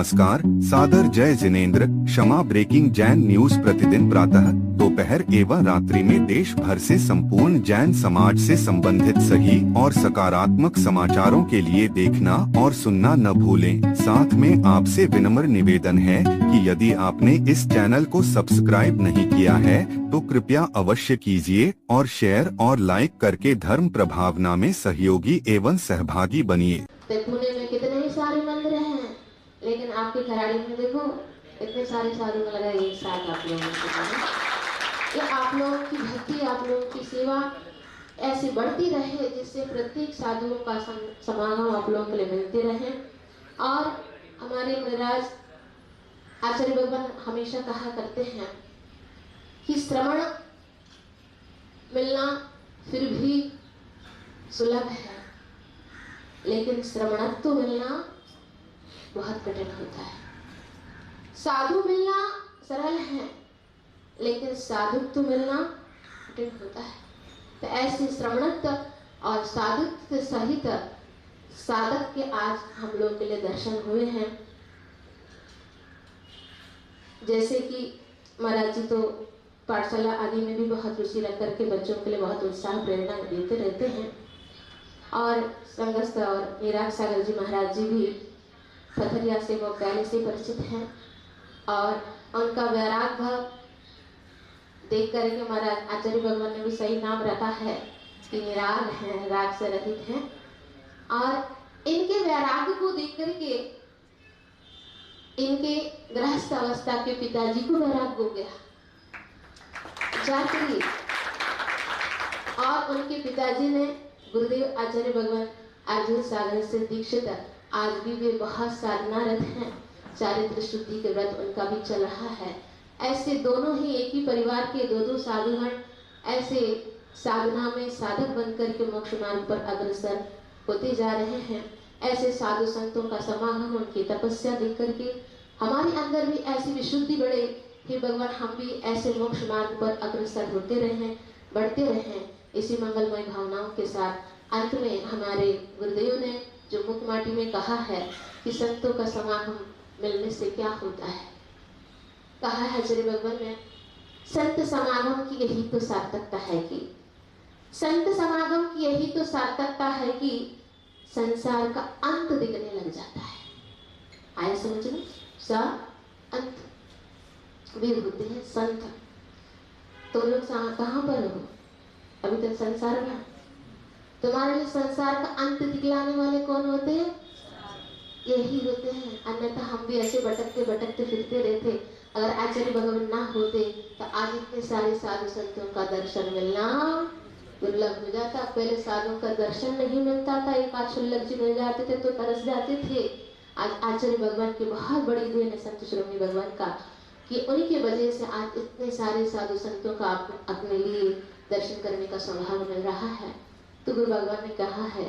नमस्कार, सादर जय जिनेंद्र। क्षमा ब्रेकिंग जैन न्यूज प्रतिदिन प्रातः, दोपहर एवं रात्रि में देश भर से संपूर्ण जैन समाज से संबंधित सही और सकारात्मक समाचारों के लिए देखना और सुनना न भूलें। साथ में आपसे विनम्र निवेदन है कि यदि आपने इस चैनल को सब्सक्राइब नहीं किया है तो कृपया अवश्य कीजिए और शेयर और लाइक करके धर्म प्रभावना में सहयोगी एवं सहभागी बनिए। पुणे में कितने ही सारे मंदिर हैं, लेकिन आपके खराड़ी में देखो इतने सारे साधु में लगा एक साथ आप लोगों के ये आप लोगों की भक्ति, आप लोगों की सेवा ऐसी बढ़ती रहे जिससे प्रत्येक साधुओं का समागम आप लोगों के लिए मिलते रहे। और हमारे महाराज आचार्य भगवान हमेशा कहा करते हैं कि श्रवण मिलना फिर भी सुलभ है, लेकिन श्रवणत्व मिलना बहुत कठिन होता है। साधु मिलना सरल है, लेकिन साधुत्व मिलना कठिन होता है। तो ऐसे श्रवणत्व और साधुत्व सहित साधक के आज हम लोग के लिए दर्शन हुए हैं। जैसे कि महाराज जी तो पाठशाला आदि में भी बहुत रुचि रख करके बच्चों के लिए बहुत उत्साह प्रेरणा देते रहते हैं। और संगस्थ और निराग सागर जी महाराज जी भी पथरिया से वो पहले से परिचित हैं और उनका वैराग भाव देख करके महाराज आचार्य भगवान ने भी सही नाम रखा है कि निराग हैं, राग से रहित हैं। और इनके वैराग को देख करके इनके गृहस्थ अवस्था के पिताजी को वैराग हो गया जाकर, और उनके पिताजी ने गुरुदेव आचार्य भगवान अर्जुन सागर से दीक्षित आज भी वे बहुत साधनारत हैं। चारित्र शुद्धि के व्रत उनका भी चल रहा है। ऐसे दोनों ही एक ही परिवार के दो साधुगण ऐसे साधना में साधक बनकर के मोक्ष मार्ग पर अग्रसर होते जा रहे हैं। ऐसे साधु संतों का समागम, उनकी तपस्या देख करके हमारे अंदर भी ऐसी विशुद्धि बढ़े। हे भगवान, हम भी ऐसे मोक्ष मार्ग पर अग्रसर होते रहें, बढ़ते रहें। इसी मंगलमय भावनाओं के साथ अंत में हमारे गुरुदेव ने जो मुख माटी में कहा है कि संतों का समागम मिलने से क्या होता है, कहा है आचार्य भगवान ने, संत समागम की यही तो सार्थकता है कि संत समागम की यही तो सार्थकता है कि संसार का अंत दिखने लग जाता है। आया समझ में? सा अंत वीर होते हैं संत। तो लोग कहाँ पर हो? अभी तक संसार में। तुम्हारे लिए संसार का अंत दिखलाने वाले कौन होते हैं? यही होते हैं। अन्यथा हम भी ऐसे भटकते भटकते फिरते रहते। अगर आचार्य भगवान ना होते तो आज इतने सारे साधु संतों का दर्शन मिलना दुर्लभ हो जाता। पहले साधुओं का दर्शन नहीं मिलता था, एक आध शुल्लक जी मिल जाते थे तो तरस जाते थे। आज आचार्य भगवान की बहुत बड़ी देन है संत श्रोमणी भगवान का, कि उन्हीं के वजह से आज इतने सारे साधु संतों का अपने लिए दर्शन करने का सौभाग्य मिल रहा है। तो गुरु भगवान ने कहा है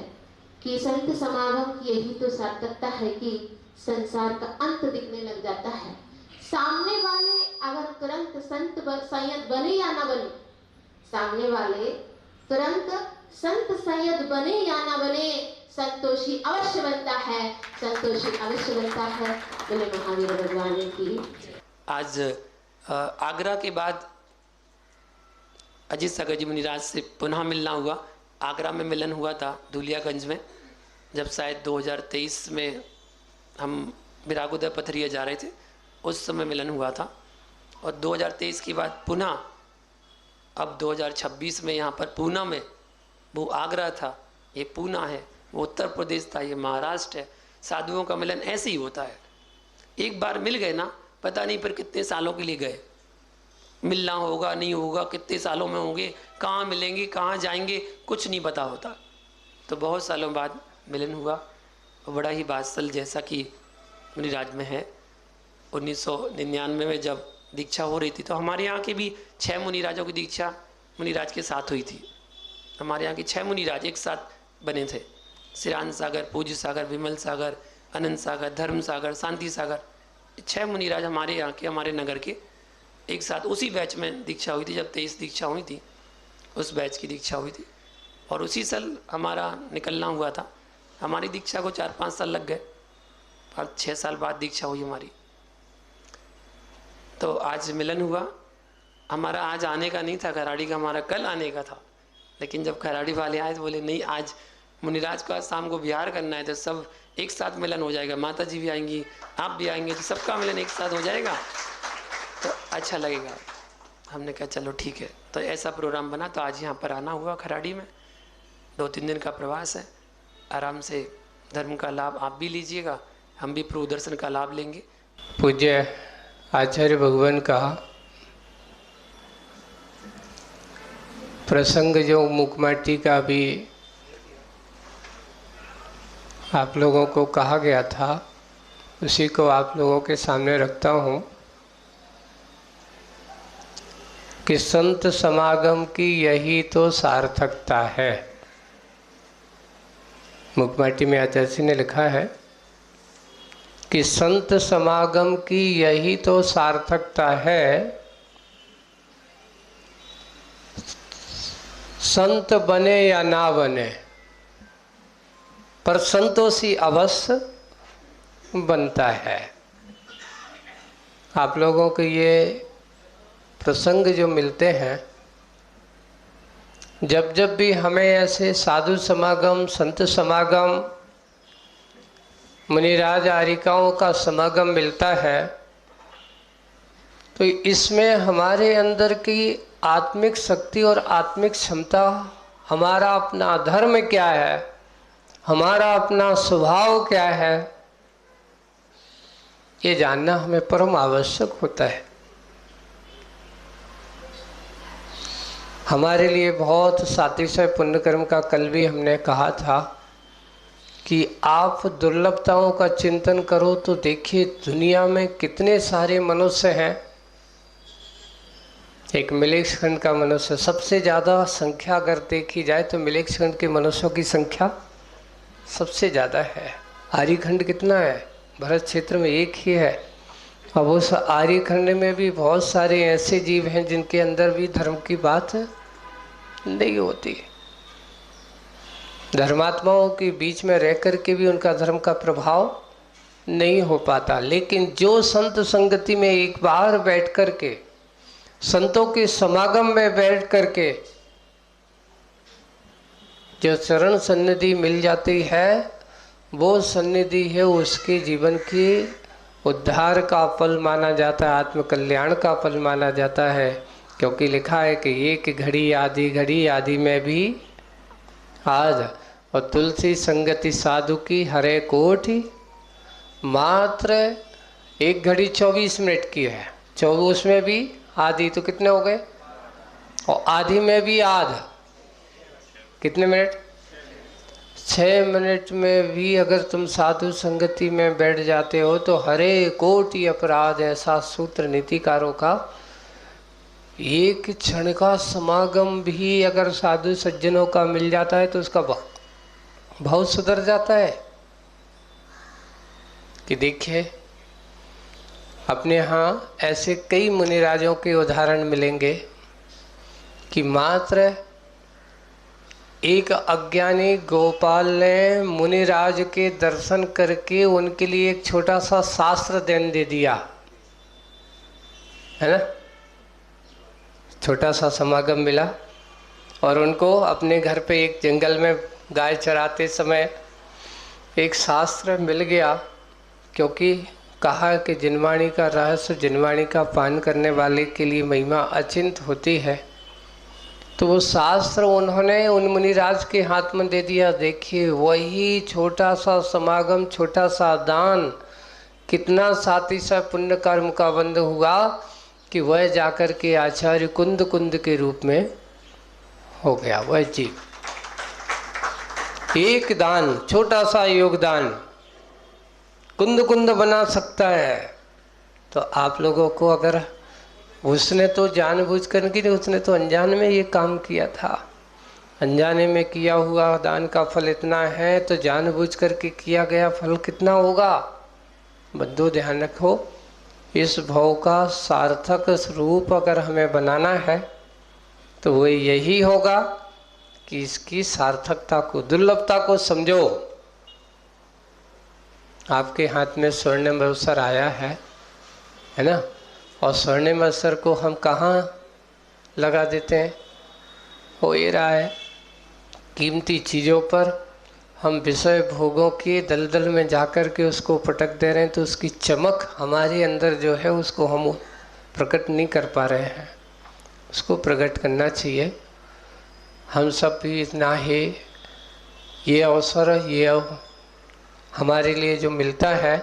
कि संत समागम की यही तो सार्थकता है कि संसार का अंत दिखने लग जाता है। सामने वाले अगर तुरंत संत संयत बने या ना बने, सामने वाले तुरंत संत संयत बने या ना बने, संतोषी अवश्य बनता है, संतोषी अवश्य बनता है। बोले महावीर भगवान की। आज आगरा के बाद अजीत सागर जी मुनिराज से पुनः मिलना हुआ। आगरा में मिलन हुआ था धुलियागंज में, जब शायद 2023 में हम विरागोदय पथरिया जा रहे थे, उस समय मिलन हुआ था। और 2023 के बाद पुनः अब 2026 में यहाँ पर पूना में, वो आगरा था, ये पूना है, वो उत्तर प्रदेश था, ये महाराष्ट्र है। साधुओं का मिलन ऐसे ही होता है। एक बार मिल गए ना, पता नहीं फिर कितने सालों के लिए गए। मिलना होगा नहीं होगा, कितने सालों में होंगे, कहाँ मिलेंगे, कहाँ जाएंगे, कुछ नहीं पता होता। तो बहुत सालों बाद मिलन हुआ। बड़ा ही बादशाह जैसा कि मुनिराज में है। 1999 में जब दीक्षा हो रही थी तो हमारे यहाँ के भी 6 मुनिराजों की दीक्षा मुनिराज के साथ हुई थी। हमारे यहाँ के 6 मुनिराज एक साथ बने थे। सिरान सागर, पूज्य सागर, विमल सागर, अनंत सागर, धर्म सागर, शांति सागर, 6 मुनिराज हमारे यहाँ के, हमारे नगर के एक साथ उसी बैच में दीक्षा हुई थी। जब 23 दीक्षा हुई थी, उस बैच की दीक्षा हुई थी और उसी साल हमारा निकलना हुआ था। हमारी दीक्षा को 4-5 साल लग गए। 5-6 साल बाद दीक्षा हुई हमारी। तो आज मिलन हुआ। हमारा आज आने का नहीं था, खराड़ी का हमारा कल आने का था, लेकिन जब खराड़ी वाले आए तो बोले नहीं, आज मुनिराज को आज शाम को बिहार करना है, तो सब एक साथ मिलन हो जाएगा, माता जी भी आएंगी, आप भी आएंगे, तो सबका मिलन एक साथ हो जाएगा तो अच्छा लगेगा। हमने कहा चलो ठीक है। तो ऐसा प्रोग्राम बना, तो आज यहाँ पर आना हुआ खराड़ी में। 2-3 दिन का प्रवास है। आराम से धर्म का लाभ आप भी लीजिएगा, हम भी प्रभु दर्शन का लाभ लेंगे। पूज्य आचार्य भगवान का प्रसंग जो मुकमाटी का भी आप लोगों को कहा गया था, उसी को आप लोगों के सामने रखता हूँ कि संत समागम की यही तो सार्थकता है। मुकमाटी में आचार्य जी ने लिखा है कि संत समागम की यही तो सार्थकता है, संत बने या ना बने पर संतोषी अवश्य बनता है। आप लोगों को ये प्रसंग जो मिलते हैं, जब जब भी हमें ऐसे साधु समागम, संत समागम, मुनिराज आरिकाओं का समागम मिलता है, तो इसमें हमारे अंदर की आत्मिक शक्ति और आत्मिक क्षमता, हमारा अपना धर्म क्या है, हमारा अपना स्वभाव क्या है, ये जानना हमें परम आवश्यक होता है। हमारे लिए बहुत सातिशय पुण्य कर्म का कल भी हमने कहा था कि आप दुर्लभताओं का चिंतन करो तो देखिए दुनिया में कितने सारे मनुष्य हैं। एक मिलेक्स खंड का मनुष्य, सबसे ज़्यादा संख्या अगर देखी जाए तो मिलेक्स खंड के मनुष्यों की संख्या सबसे ज़्यादा है। आर्यखंड कितना है? भरत क्षेत्र में एक ही है। अब उस आर्यखंड में भी बहुत सारे ऐसे जीव हैं जिनके अंदर भी धर्म की बात नहीं होती। धर्मात्माओं के बीच में रह कर के भी उनका धर्म का प्रभाव नहीं हो पाता। लेकिन जो संत संगति में एक बार बैठ कर के, संतों के समागम में बैठ कर के जो चरण सन्निधि मिल जाती है, वो सन्निधि है उसके जीवन की उद्धार का फल माना जाता है, आत्मकल्याण का फल माना जाता है। क्योंकि लिखा है कि एक घड़ी आदि में भी आज, और तुलसी संगति साधु की हरे कोटि। मात्र 1 घड़ी 24 मिनट की है, 24 में भी आधी, तो कितने हो गए? और आधी में भी आध, कितने मिनट? 6 मिनट में भी अगर तुम साधु संगति में बैठ जाते हो तो हरे कोटि अपराध, ऐसा सूत्र नीतिकारों का। एक क्षण का समागम भी अगर साधु सज्जनों का मिल जाता है तो उसका भाव सुधर जाता है। कि देखिए अपने यहाँ ऐसे कई मुनिराजों के उदाहरण मिलेंगे कि मात्र एक अज्ञानी गोपाल ने मुनिराज के दर्शन करके उनके लिए एक छोटा सा शास्त्र दान दे दिया, है ना। छोटा सा समागम मिला और उनको अपने घर पे एक जंगल में गाय चराते समय एक शास्त्र मिल गया। क्योंकि कहा कि जिनवाणी का रहस्य, जिनवाणी का पान करने वाले के लिए महिमा अचिंत होती है। तो वो शास्त्र उन्होंने उन मुनिराज के हाथ में दे दिया। देखिए वही छोटा सा समागम, छोटा सा दान कितना सातिशय पुण्य कर्म का बंध हुआ कि वह जाकर के आचार्य कुंद के रूप में हो गया। वह जीव एक दान, छोटा सा योगदान कुंद बना सकता है। तो आप लोगों को अगर, उसने तो जानबूझ कर नहीं, उसने तो अनजान में ये काम किया था। अनजाने में किया हुआ दान का फल इतना है, तो जानबूझ करके किया गया फल कितना होगा? बंधु ध्यान रखो, इस भाव का सार्थक स्वरूप अगर हमें बनाना है तो वो यही होगा कि इसकी सार्थकता को, दुर्लभता को समझो। आपके हाथ में स्वर्णिम अवसर आया है ना। और स्वर्णिम अवसर को हम कहाँ लगा देते हैं? हो ये रहा है कीमती चीज़ों पर हम विषय भोगों के दलदल में जाकर के उसको पटक दे रहे हैं, तो उसकी चमक हमारे अंदर जो है उसको हम प्रकट नहीं कर पा रहे हैं। उसको प्रकट करना चाहिए। हम सब भी इतना ही ये अवसर ये हमारे लिए जो मिलता है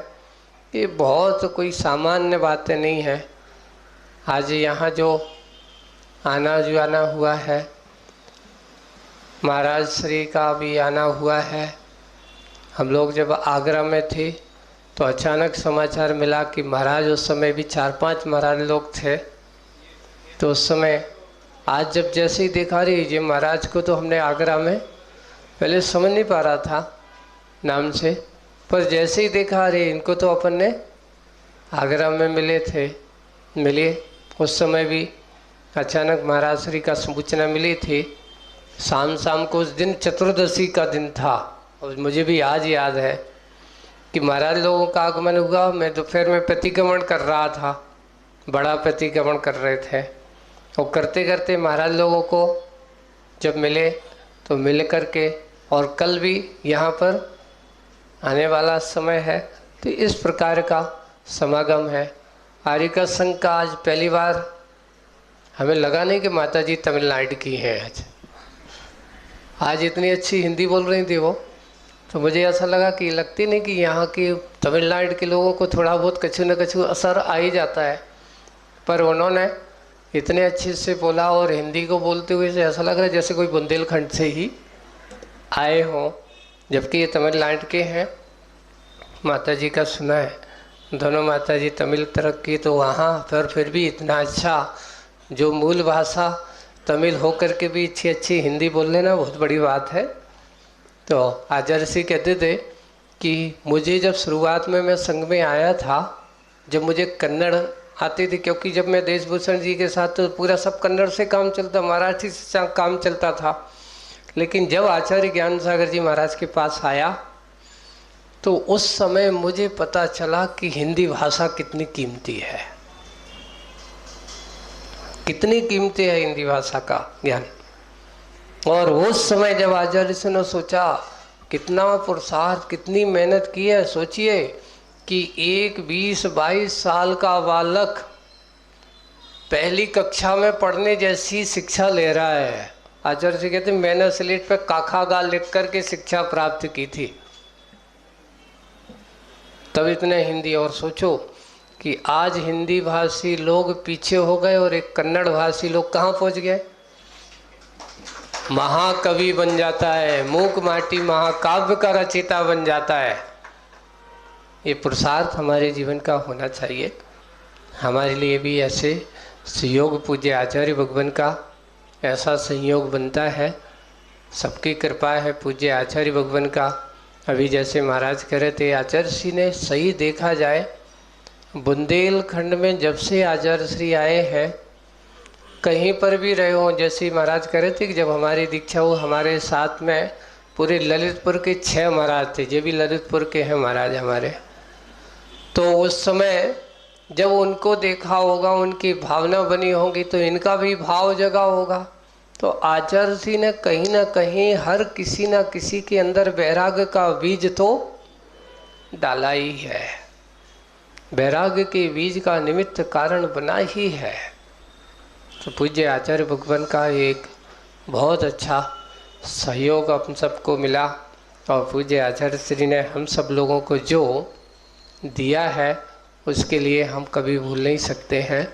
ये बहुत कोई सामान्य बातें नहीं है। आज यहाँ जो आना जाना हुआ है, महाराज श्री का भी आना हुआ है। हम लोग जब आगरा में थे तो अचानक समाचार मिला कि महाराज, उस समय भी 4-5 महाराज लोग थे। तो उस समय आज जब जैसे ही देखा रही ये महाराज को, तो हमने आगरा में पहले समझ नहीं पा रहा था नाम से, पर जैसे ही देखा रही इनको तो अपन ने आगरा में मिले। उस समय भी अचानक महाराज श्री का सूचना मिली थी। शाम को उस दिन चतुर्दशी का दिन था और मुझे भी आज याद है कि महाराज लोगों का आगमन हुआ। मैं दोपहर में प्रतिक्रमण कर रहा था, बड़ा प्रतिक्रमण कर रहे थे, और करते करते महाराज लोगों को जब मिले तो मिल करके, और कल भी यहाँ पर आने वाला समय है। तो इस प्रकार का समागम है। आर्यिका संघ का आज पहली बार हमें लगा नहीं कि माता जी तमिलनाडु की है। आज इतनी अच्छी हिंदी बोल रही थी वो, तो मुझे ऐसा लगा कि लगती नहीं कि यहाँ की तमिलनाडु के लोगों को थोड़ा बहुत कछु न कछु असर आ ही जाता है। पर उन्होंने इतने अच्छे से बोला और हिंदी को बोलते हुए से ऐसा लग रहा है जैसे कोई बुंदेलखंड से ही आए हों, जबकि ये तमिलनाडु के हैं। माता जी का सुना है, दोनों माता जी तमिल तरफ की, तो वहाँ पर फिर भी इतना अच्छा, जो मूल भाषा तमिल होकर के भी अच्छी हिंदी बोल लेना बहुत बड़ी बात है। तो आचार्य श्री कहते थे कि मुझे जब शुरुआत में मैं संघ में आया था, जब मुझे कन्नड़ आती थी, क्योंकि जब मैं देशभूषण जी के साथ तो पूरा सब कन्नड़ से काम चलता, मराठी से काम चलता था। लेकिन जब आचार्य ज्ञान सागर जी महाराज के पास आया तो उस समय मुझे पता चला कि हिंदी भाषा कितनी कीमती है, कितनी कीमती है हिंदी भाषा का ज्ञान। और उस समय जब आचार्य जी ने सोचा, कितना पुरुषार्थ, कितनी मेहनत की है। सोचिए कि एक 20-22 साल का बालक पहली कक्षा में पढ़ने जैसी शिक्षा ले रहा है। आचार्य जी कहते मैंने स्लेट पे काखा गा लिख करके शिक्षा प्राप्त की थी, तब इतने हिंदी। और सोचो कि आज हिंदी भाषी लोग पीछे हो गए और एक कन्नड़ भाषी लोग कहाँ पहुँच गए, महाकवि बन जाता है, मूक माटी महाकाव्य का रचयिता बन जाता है। ये पुरुषार्थ हमारे जीवन का होना चाहिए। हमारे लिए भी ऐसे सहयोग पूज्य आचार्य भगवान का ऐसा संयोग बनता है, सबकी कृपा है पूज्य आचार्य भगवान का। अभी जैसे महाराज कह रहे थे, आचार्य श्री ने सही देखा जाए बुंदेलखंड में जब से आचार्य श्री आए हैं, कहीं पर भी रहे हों, जैसे महाराज कह रहे थे कि जब हमारी दीक्षा हो हमारे साथ में पूरे ललितपुर के 6 महाराज थे, ये भी ललितपुर के हैं महाराज हमारे। तो उस समय जब उनको देखा होगा, उनकी भावना बनी होगी, तो इनका भी भाव जगा होगा। तो आचार्य जी ने कहीं ना कहीं हर किसी न किसी के अंदर वैराग्य का बीज तो डाला ही है, वैराग्य के बीज का निमित्त कारण बना ही है। तो पूज्य आचार्य भगवान का एक बहुत अच्छा सहयोग हम सबको मिला, और पूज्य आचार्य श्री ने हम सब लोगों को जो दिया है उसके लिए हम कभी भूल नहीं सकते हैं।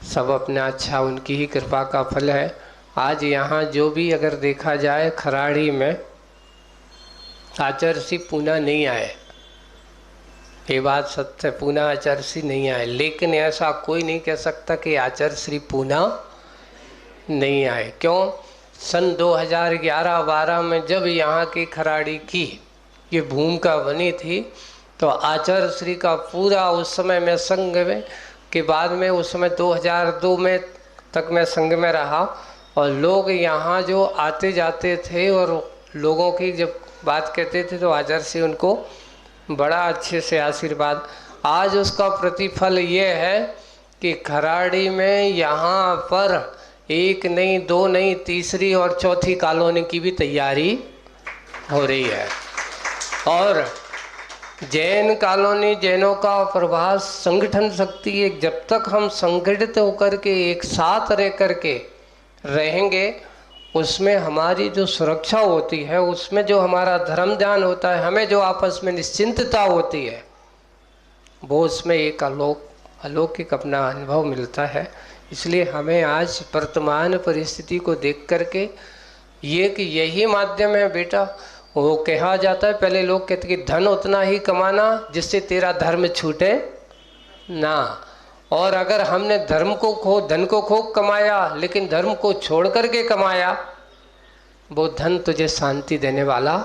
सब अपना अच्छा उनकी ही कृपा का फल है। आज यहाँ जो भी अगर देखा जाए खराड़ी में आचार्य श्री पूना नहीं आए, ये बात सत्य, पूना आचार्य श्री नहीं आए। लेकिन ऐसा कोई नहीं कह सकता कि आचार्य श्री पूना नहीं आए। क्यों? सन 2011-12 में जब यहाँ की खराड़ी की ये भूमिका बनी थी, तो आचार्य श्री का पूरा उस समय मैं संघ में के बाद में उस समय 2002 में तक मैं संघ में रहा, और लोग यहाँ जो आते जाते थे और लोगों की जब बात कहते थे तो आचार्य श्री उनको बड़ा अच्छे से आशीर्वाद। आज उसका प्रतिफल ये है कि खराड़ी में यहाँ पर एक नहीं, दो नहीं, तीसरी और चौथी कॉलोनी की भी तैयारी हो रही है। और जैन कॉलोनी, जैनों का प्रभास संगठन शक्ति है। जब तक हम संगठित होकर के एक साथ रह कर के रहेंगे, उसमें हमारी जो सुरक्षा होती है, उसमें जो हमारा धर्म ध्यान होता है, हमें जो आपस में निश्चिंतता होती है, वो उसमें एक अलौकिक अपना अनुभव मिलता है। इसलिए हमें आज वर्तमान परिस्थिति को देख करके ये कि यही माध्यम है बेटा। वो कहा जाता है, पहले लोग कहते कि धन उतना ही कमाना जिससे तेरा धर्म छूटे ना। और अगर हमने धन को खूब कमाया लेकिन धर्म को छोड़ करके कमाया, वो धन तुझे शांति देने वाला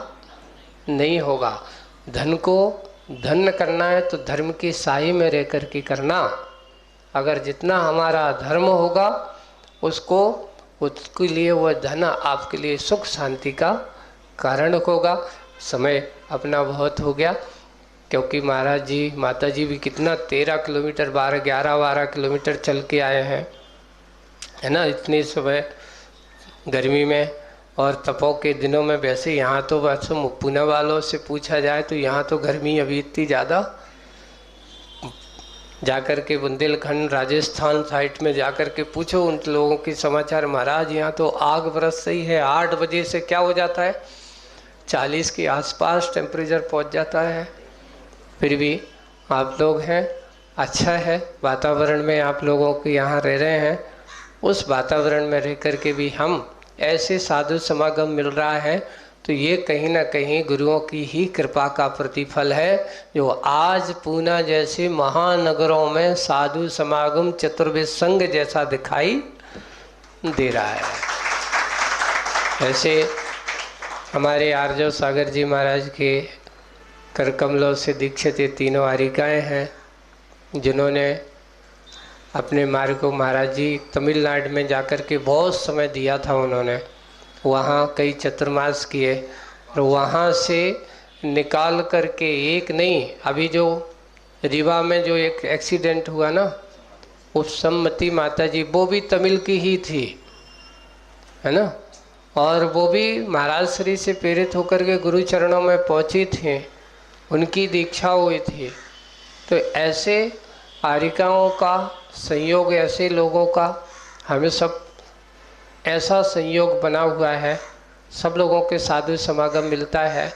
नहीं होगा। धन को धन करना है तो धर्म की साई में रह कर के करना। अगर जितना हमारा धर्म होगा उसके लिए वह धन आपके लिए सुख शांति का कारण होगा। समय अपना बहुत हो गया, क्योंकि महाराज जी माता जी भी कितना 13 किलोमीटर 12 किलोमीटर चल के आए हैं, है ना, इतनी सुबह गर्मी में और तपों के दिनों में। वैसे यहाँ तो बस पुणे वालों से पूछा जाए तो यहाँ तो गर्मी अभी इतनी ज़्यादा, जाकर के बुंदेलखंड राजस्थान साइड में जाकर के पूछो उन लोगों के समाचार। महाराज यहाँ तो आग बरस रही है, 8 बजे से क्या हो जाता है 40 के आसपास टेम्परेचर पहुँच जाता है। फिर भी आप लोग हैं, अच्छा है वातावरण में आप लोगों के यहाँ रह रहे हैं। उस वातावरण में रह कर के भी हम ऐसे साधु समागम मिल रहा है, तो ये कहीं ना कहीं गुरुओं की ही कृपा का प्रतिफल है, जो आज पूना जैसे महानगरों में साधु समागम चतुर्वेद संघ जैसा दिखाई दे रहा है। ऐसे हमारे आर्जव सागर जी महाराज के कर कमलों से दीक्षित ये तीनों आरिकाएँ हैं, जिन्होंने अपने मार्ग को, महाराज जी तमिलनाडु में जाकर के बहुत समय दिया था उन्होंने, वहाँ कई चतुर्मास किए और वहाँ से निकाल करके एक नहीं, अभी जो रीवा में जो एक एक्सीडेंट हुआ ना, उस सम्मति माता जी वो भी तमिल की ही थी, है ना, और वो भी महाराज श्री से प्रेरित होकर के गुरु चरणों में पहुँची थी, उनकी दीक्षा हुई थी। तो ऐसे आरिकाओं का संयोग, ऐसे लोगों का हमें सब ऐसा संयोग बना हुआ है, सब लोगों के साधु समागम मिलता है।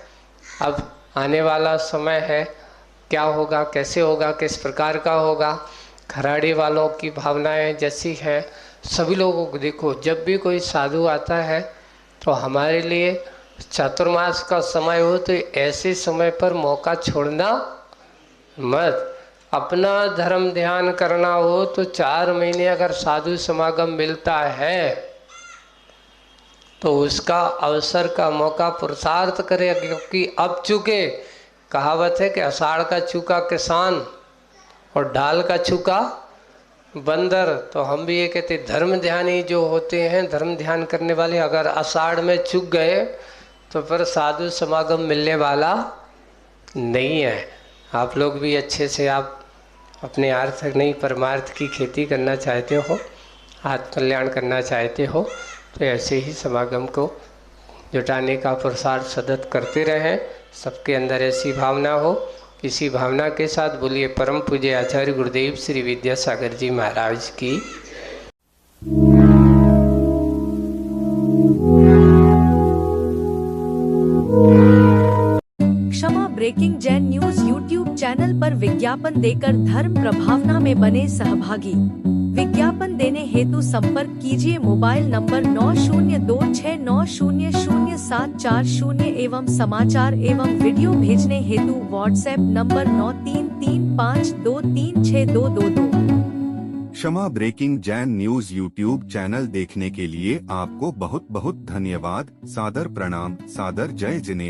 अब आने वाला समय है, क्या होगा, कैसे होगा, किस प्रकार का होगा। खराड़ी वालों की भावनाएं जैसी हैं, सभी लोगों को देखो, जब भी कोई साधु आता है तो हमारे लिए चातुर्मास का समय हो तो ऐसे समय पर मौका छोड़ना मत। अपना धर्म ध्यान करना हो तो 4 महीने अगर साधु समागम मिलता है तो उसका अवसर का मौका पुरुषार्थ करे, क्योंकि अब चूँकि कहावत है कि आषाढ़ का चूका किसान और ढाल का चूका बंदर। तो हम भी ये कहते धर्म ध्यानी जो होते हैं, धर्म ध्यान करने वाले, अगर आषाढ़ में चूक गए तो फिर साधु समागम मिलने वाला नहीं है। आप लोग भी अच्छे से आप अपने अर्थ नहीं परमार्थ की खेती करना चाहते हो, आत्म कल्याण करना चाहते हो, तो ऐसे ही समागम को जुटाने का पुरुषार्थ सतत करते रहें। सबके अंदर ऐसी भावना हो। इसी भावना के साथ बोलिए परम पूज्य आचार्य गुरुदेव श्री विद्यासागर जी महाराज की। Kshama breaking Jain news YouTube channel पर विज्ञापन देकर धर्म प्रभावना में बने सहभागी। विज्ञापन देने हेतु संपर्क कीजिए मोबाइल नंबर 9026900740 एवं समाचार एवं वीडियो भेजने हेतु WhatsApp number 9335236222। Kshama breaking Jain news YouTube channel देखने के लिए आपको बहुत बहुत धन्यवाद। सादर प्रणाम, सादर जय जिनेंद्र।